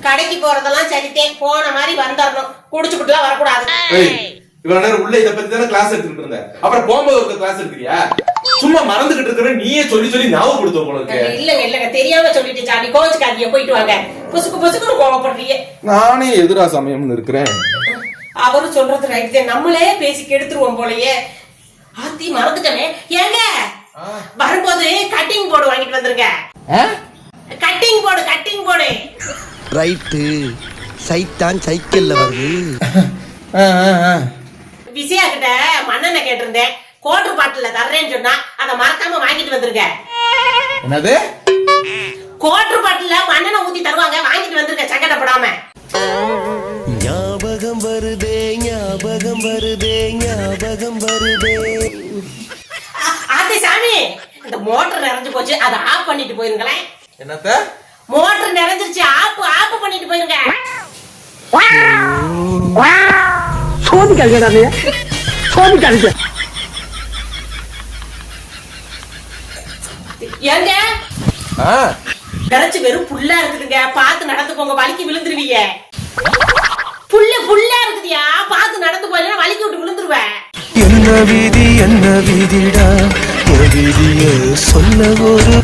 கடைக்கு போறதெல்லாம் சரித்தேன், போன மாதிரி வந்துடணும், குடிச்சுக்கிட்டுலாம் வரக்கூடாது. இவ்வளவு நேரம் உள்ள இதை பத்தி தானே கிளாஸ் எடுத்துட்டு இருந்த, அப்புறம் போகும்போது ஒரு கிளாஸ் எடுக்கிறியா? சும்மா மறந்துகிட்டு இருக்கிற நீயே சொல்லி சொல்லி ஞாபகப்படுத்த போல இருக்கு. இல்லங்க தெரியாம சொல்லிட்டு சாமி, கோச்சுக்காதீங்க, போயிட்டு வாங்க. புசுக்கு புசுக்குன்னு கோவப்படுறீங்க. நானே எதிரா சமயம்னு இருக்கிறேன். அவரு சொல்றது ரைட் தான், நம்மளே பேசி கெடுத்துருவோம் போலயே. ஆத்தி மறந்துட்டமே. ஏங்க வரும்போது கட்டிங் போர்டு வாங்கிட்டு வந்துருங்க. Cutting board right. சைத்தான் சைக்கிள்ல வருது. விசியா கிட்ட மண்ணெண்ண கேட்டிருந்தேன், கோட்டர் பாட்டில தர்றேன்னு சொன்னா அதை மறக்காம வாங்கிட்டு வந்துருங்க. என்னது? கோட்டர் பாட்டில மண்ணெண்ண ஊத்தி தருவாங்க, வாங்கிட்டு வந்துருங்க, சங்கடப்படாம. ஞாபகம் வருதே ஞாபகம் வருதே ஞாபகம் வருதே. ஆத்தி சாமி, இந்த மோட்டர் நிறைஞ்சு போச்சு, அதை ஆஃப் பண்ணிட்டு போயிருங்களேன். என்னத்த? மோட்டர் நிறைஞ்சிருச்சு, ஆஃப் பண்ணிட்டு போயிருங்க. ஏங்க நிறைச்சு வெறும் புல்லா இருக்குதுங்க, பார்த்து நடந்து போங்க, வலிக்கு விழுந்துருவீங்க. புல்லா இருக்குதியா, பார்த்து நடந்து போயினா வலிக்கு விட்டு விழுந்துருவேன். என்ன விதிடா, விதிய சொல்ல ஒரு